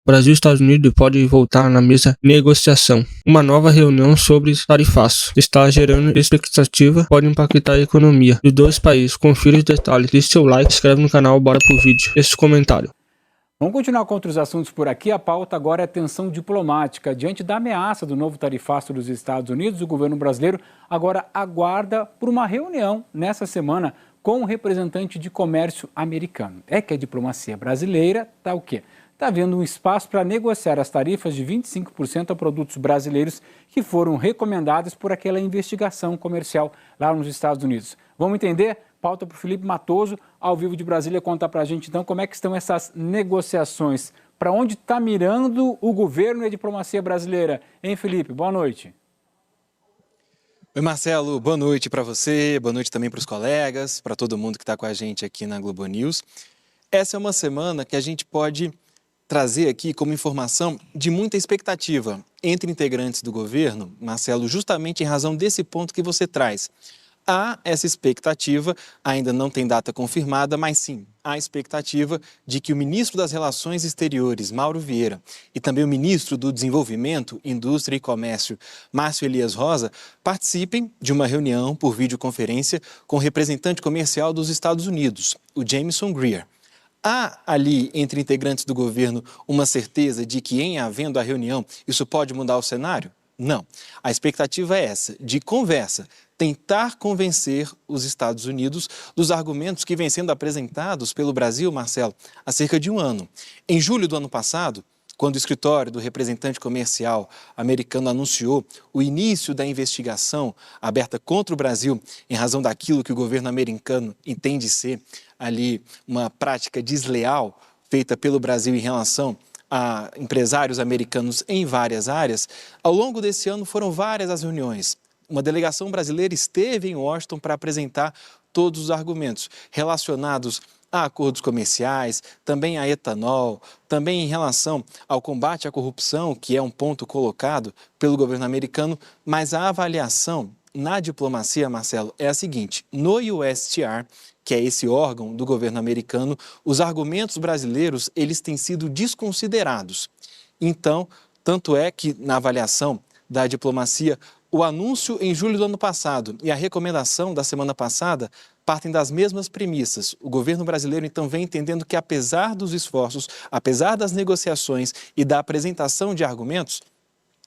Brasil e Estados Unidos podem voltar na mesa de negociação. Uma nova reunião sobre tarifaço está gerando expectativa, pode impactar a economia dos dois países. Confira os detalhes, deixe seu like, se inscreve no canal, bora pro vídeo. Esse comentário. Vamos continuar com outros assuntos por aqui. A pauta agora é tensão diplomática. Diante da ameaça do novo tarifaço dos Estados Unidos, o governo brasileiro agora aguarda por uma reunião nessa semana com um representante de comércio americano. É que a diplomacia brasileira está o quê? Está havendo um espaço para negociar as tarifas de 25% a produtos brasileiros que foram recomendados por aquela investigação comercial lá nos Estados Unidos. Vamos entender? Pauta para o Felipe Matoso, ao vivo de Brasília, contar para a gente então como é que estão essas negociações. Para onde está mirando o governo e a diplomacia brasileira? Hein, Felipe? Boa noite. Oi, Marcelo. Boa noite para você, boa noite também para os colegas, para todo mundo que está com a gente aqui na Globo News. Essa é uma semana que a gente pode trazer aqui como informação de muita expectativa entre integrantes do governo, Marcelo, justamente em razão desse ponto que você traz. Há essa expectativa, ainda não tem data confirmada, mas sim, há expectativa de que o ministro das Relações Exteriores, Mauro Vieira, e também o ministro do Desenvolvimento, Indústria e Comércio, Márcio Elias Rosa, participem de uma reunião por videoconferência com o representante comercial dos Estados Unidos, o Jamieson Greer. Há ali, entre integrantes do governo, uma certeza de que, em havendo a reunião, isso pode mudar o cenário? Não. A expectativa é essa, de conversa, tentar convencer os Estados Unidos dos argumentos que vêm sendo apresentados pelo Brasil, Marcelo, há cerca de um ano. Em julho do ano passado, quando o escritório do representante comercial americano anunciou o início da investigação aberta contra o Brasil em razão daquilo que o governo americano entende ser ali uma prática desleal feita pelo Brasil em relação a empresários americanos em várias áreas, ao longo desse ano foram várias as reuniões. Uma delegação brasileira esteve em Washington para apresentar todos os argumentos relacionados a acordos comerciais, também a etanol, também em relação ao combate à corrupção, que é um ponto colocado pelo governo americano, mas a avaliação na diplomacia, Marcelo, é a seguinte: no USTR, que é esse órgão do governo americano, os argumentos brasileiros, eles têm sido desconsiderados. Então, tanto é que na avaliação da diplomacia, o anúncio em julho do ano passado e a recomendação da semana passada partem das mesmas premissas. O governo brasileiro, então, vem entendendo que, apesar dos esforços, apesar das negociações e da apresentação de argumentos,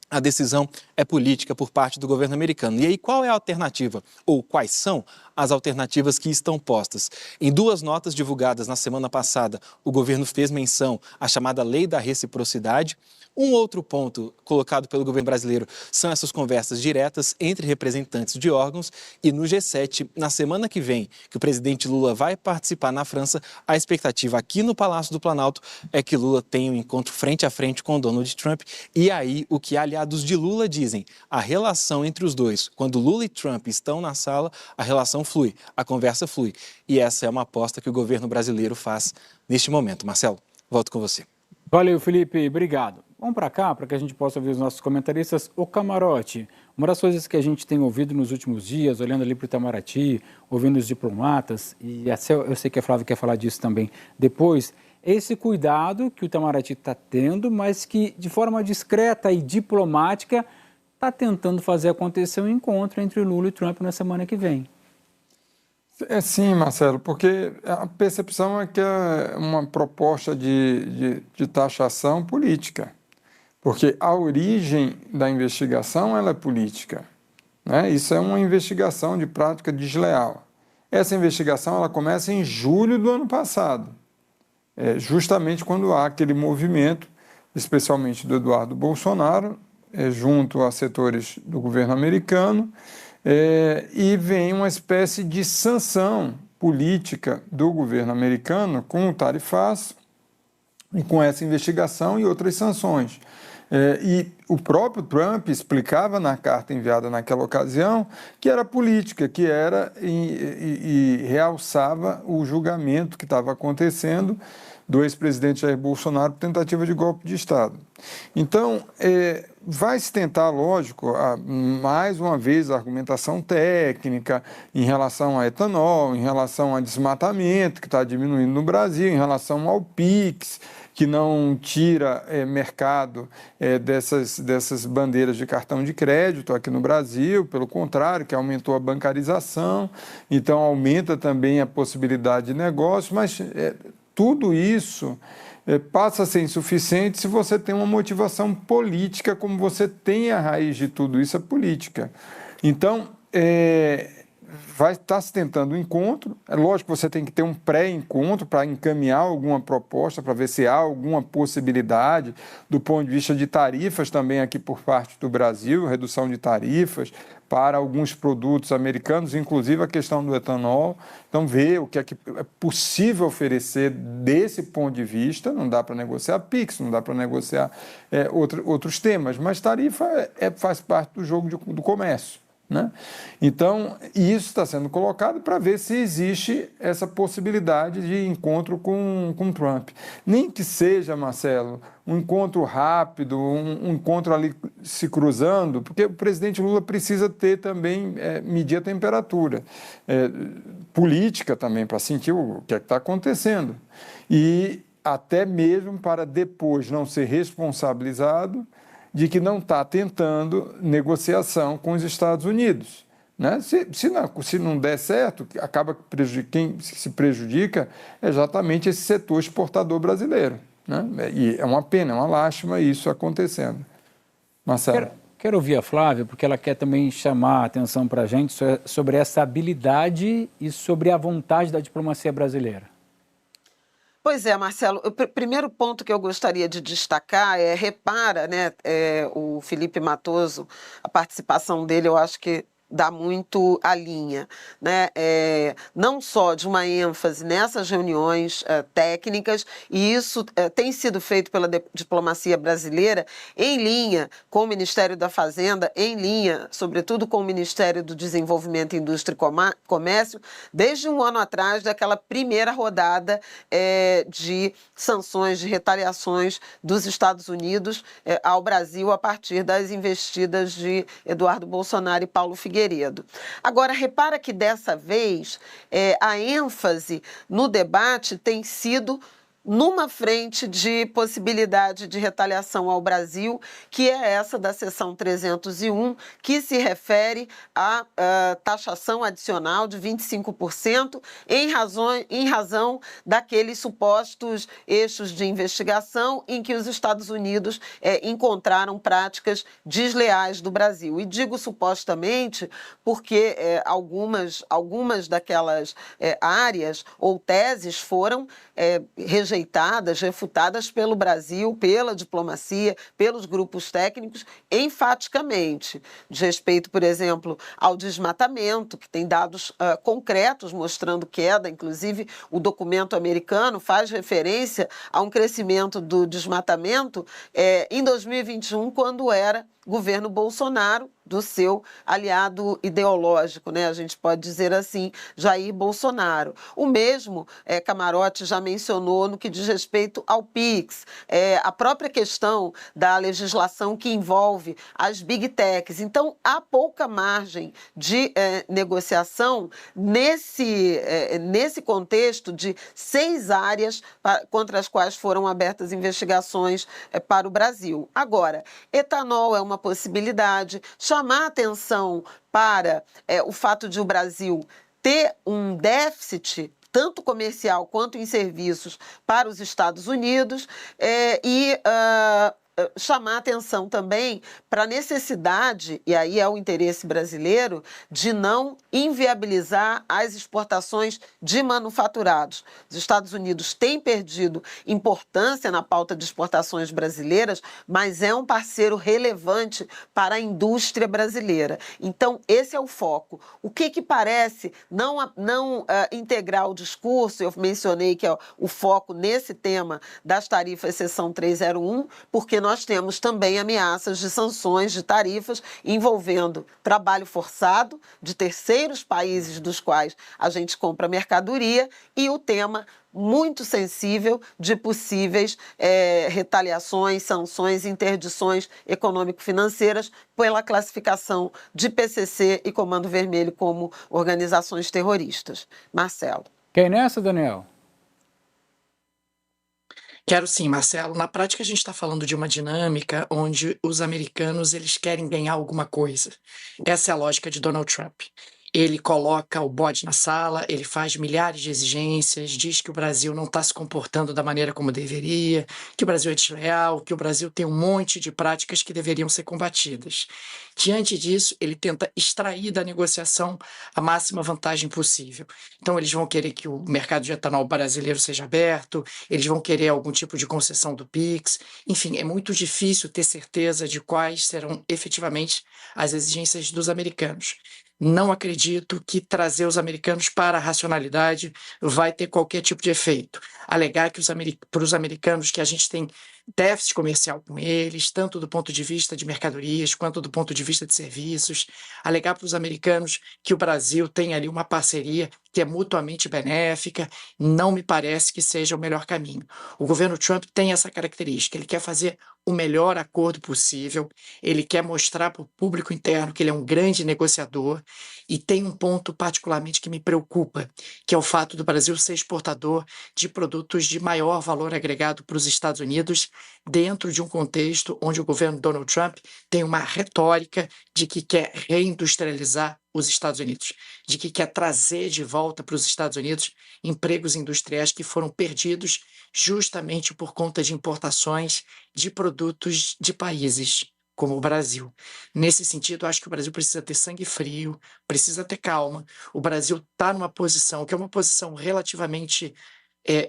a decisão é política por parte do governo americano. E aí, qual é a alternativa? Ou quais são as alternativas que estão postas? Em duas notas divulgadas na semana passada, o governo fez menção à chamada Lei da Reciprocidade. Um outro ponto colocado pelo governo brasileiro são essas conversas diretas entre representantes de órgãos. E no G7, na semana que vem, que o presidente Lula vai participar na França, a expectativa aqui no Palácio do Planalto é que Lula tenha um encontro frente a frente com Donald Trump. E aí, o que aliados de Lula dizem, a relação entre os dois, quando Lula e Trump estão na sala, a relação flui, a conversa flui. E essa é uma aposta que o governo brasileiro faz neste momento. Marcelo, volto com você. Valeu, Felipe. Obrigado. Vamos para cá, para que a gente possa ouvir os nossos comentaristas. O camarote, uma das coisas que a gente tem ouvido nos últimos dias, olhando ali para o Itamaraty, ouvindo os diplomatas, e eu sei que a Flávia quer falar disso também depois, esse cuidado que o Itamaraty está tendo, mas que de forma discreta e diplomática está tentando fazer acontecer um encontro entre Lula e Trump na semana que vem. Sim, Marcelo, porque a percepção é que é uma proposta de taxação política, porque a origem da investigação ela é política, né? Isso é uma investigação de prática desleal. Essa investigação ela começa em julho do ano passado, justamente quando há aquele movimento, especialmente do Eduardo Bolsonaro, junto a setores do governo americano, e vem uma espécie de sanção política do governo americano com o tarifaço e com essa investigação e outras sanções. E o próprio Trump explicava na carta enviada naquela ocasião que era política, que era e realçava o julgamento que estava acontecendo do ex-presidente Jair Bolsonaro por tentativa de golpe de Estado. Então, vai se tentar, lógico, mais uma vez a argumentação técnica em relação a etanol, em relação a desmatamento, que está diminuindo no Brasil, em relação ao PIX, que não tira mercado dessas bandeiras de cartão de crédito aqui no Brasil, pelo contrário, que aumentou a bancarização, então aumenta também a possibilidade de negócio, mas tudo isso passa a ser insuficiente se você tem uma motivação política, como você tem a raiz de tudo isso, a política. Então, vai estar se tentando um encontro. É lógico que você tem que ter um pré-encontro para encaminhar alguma proposta, para ver se há alguma possibilidade do ponto de vista de tarifas também aqui por parte do Brasil, redução de tarifas para alguns produtos americanos, inclusive a questão do etanol. Então, ver o que é possível oferecer desse ponto de vista. Não dá para negociar PIX, não dá para negociar outros temas, mas tarifa faz parte do jogo do comércio, né? Então, isso está sendo colocado para ver se existe essa possibilidade de encontro com Trump. Nem que seja, Marcelo, um encontro rápido, um encontro ali se cruzando, porque o presidente Lula precisa ter também, medir a temperatura política também, para sentir o que é que está acontecendo. E até mesmo para depois não ser responsabilizado de que não está tentando negociação com os Estados Unidos, né? Se não der certo, acaba quem se prejudica é exatamente esse setor exportador brasileiro, né? E é uma pena, é uma lástima isso acontecendo. Marcelo. Quero ouvir a Flávia, porque ela quer também chamar a atenção para a gente sobre essa habilidade e sobre a vontade da diplomacia brasileira. Pois é, Marcelo, o primeiro ponto que eu gostaria de destacar repara, né, o Felipe Matoso, a participação dele, eu acho que dá muito a linha, né? Não só de uma ênfase nessas reuniões técnicas, e isso tem sido feito pela diplomacia brasileira em linha com o Ministério da Fazenda, em linha, sobretudo, com o Ministério do Desenvolvimento, Indústria e Comércio, desde um ano atrás, daquela primeira rodada de sanções, de retaliações dos Estados Unidos ao Brasil a partir das investidas de Eduardo Bolsonaro e Paulo Figueiredo. Agora, repara que dessa vez a ênfase no debate tem sido numa frente de possibilidade de retaliação ao Brasil, que é essa da seção 301, que se refere à taxação adicional de 25% em razão daqueles supostos eixos de investigação em que os Estados Unidos encontraram práticas desleais do Brasil. E digo supostamente porque algumas daquelas áreas ou teses foram rejeitadas, refutadas pelo Brasil, pela diplomacia, pelos grupos técnicos, enfaticamente. De respeito, por exemplo, ao desmatamento, que tem dados concretos mostrando queda, inclusive o documento americano faz referência a um crescimento do desmatamento em 2021, quando era governo Bolsonaro, do seu aliado ideológico, né? A gente pode dizer assim, Jair Bolsonaro. O mesmo Camarote já mencionou no que diz respeito ao PIX, a própria questão da legislação que envolve as Big Techs. Então, há pouca margem de negociação nesse contexto de 6 áreas contra as quais foram abertas investigações para o Brasil. Agora, etanol é uma possibilidade, chamar atenção para o fato de o Brasil ter um déficit tanto comercial quanto em serviços para os Estados Unidos chamar atenção também para a necessidade, e aí é o interesse brasileiro, de não inviabilizar as exportações de manufaturados. Os Estados Unidos têm perdido importância na pauta de exportações brasileiras, mas é um parceiro relevante para a indústria brasileira. Então, esse é o foco. O que parece não integrar o discurso, eu mencionei que é o foco nesse tema das tarifas seção 301, porque nós nós temos também ameaças de sanções, de tarifas envolvendo trabalho forçado de terceiros países dos quais a gente compra mercadoria e o tema muito sensível de possíveis retaliações, sanções, interdições econômico-financeiras pela classificação de PCC e Comando Vermelho como organizações terroristas. Marcelo. Quer ir nessa, Daniel? Quero sim, Marcelo. Na prática, a gente está falando de uma dinâmica onde os americanos eles querem ganhar alguma coisa. Essa é a lógica de Donald Trump. Ele coloca o bode na sala, ele faz milhares de exigências, diz que o Brasil não está se comportando da maneira como deveria, que o Brasil é desleal, que o Brasil tem um monte de práticas que deveriam ser combatidas. Diante disso, ele tenta extrair da negociação a máxima vantagem possível. Então, eles vão querer que o mercado de etanol brasileiro seja aberto, eles vão querer algum tipo de concessão do PIX. Enfim, é muito difícil ter certeza de quais serão efetivamente as exigências dos americanos. Não acredito que trazer os americanos para a racionalidade vai ter qualquer tipo de efeito. Alegar que para os americanos que a gente tem déficit comercial com eles, tanto do ponto de vista de mercadorias quanto do ponto de vista de serviços. Alegar para os americanos que o Brasil tem ali uma parceria que é mutuamente benéfica, não me parece que seja o melhor caminho. O governo Trump tem essa característica, ele quer fazer o melhor acordo possível, ele quer mostrar para o público interno que ele é um grande negociador e tem um ponto particularmente que me preocupa, que é o fato do Brasil ser exportador de produtos de maior valor agregado para os Estados Unidos, dentro de um contexto onde o governo Donald Trump tem uma retórica de que quer reindustrializar os Estados Unidos, de que quer trazer de volta para os Estados Unidos empregos industriais que foram perdidos justamente por conta de importações de produtos de países como o Brasil. Nesse sentido, acho que o Brasil precisa ter sangue frio, precisa ter calma. O Brasil está numa posição que é uma posição relativamente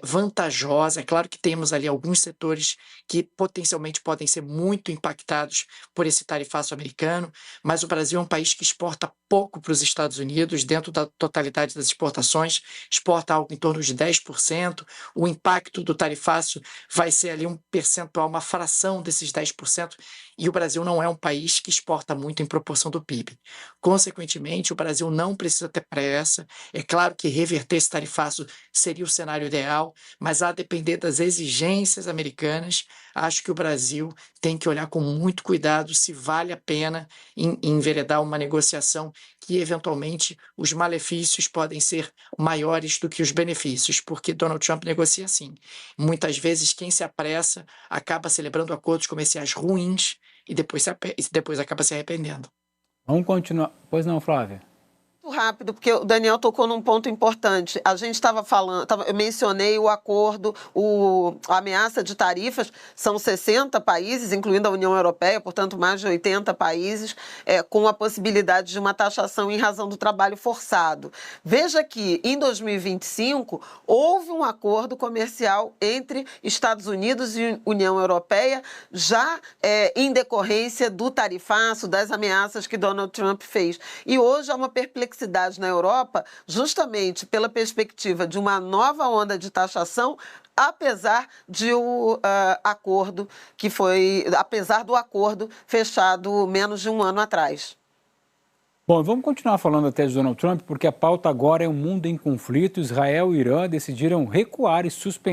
vantajosa. É claro que temos ali alguns setores que potencialmente podem ser muito impactados por esse tarifaço americano, mas o Brasil é um país que exporta pouco para os Estados Unidos, dentro da totalidade das exportações, exporta algo em torno de 10%, o impacto do tarifaço vai ser ali um percentual, uma fração desses 10%, e o Brasil não é um país que exporta muito em proporção do PIB. Consequentemente, o Brasil não precisa ter pressa. É claro que reverter esse tarifaço seria o cenário ideal, mas a depender das exigências americanas, acho que o Brasil tem que olhar com muito cuidado se vale a pena enveredar uma negociação que, eventualmente, os malefícios podem ser maiores do que os benefícios, porque Donald Trump negocia assim. Muitas vezes, quem se apressa acaba celebrando acordos comerciais ruins e depois acaba se arrependendo. Vamos continuar. Pois não, Flávia? Rápido, porque o Daniel tocou num ponto importante. A gente estava falando, eu mencionei o acordo, a ameaça de tarifas, são 60 países, incluindo a União Europeia, portanto mais de 80 países, com a possibilidade de uma taxação em razão do trabalho forçado. Veja que em 2025 houve um acordo comercial entre Estados Unidos e União Europeia, já em decorrência do tarifaço, das ameaças que Donald Trump fez. E hoje há uma perplexidade na Europa, justamente pela perspectiva de uma nova onda de taxação, apesar do acordo fechado menos de um ano atrás. Bom, vamos continuar falando até de Donald Trump, porque a pauta agora é um mundo em conflito. Israel e Irã decidiram recuar e suspender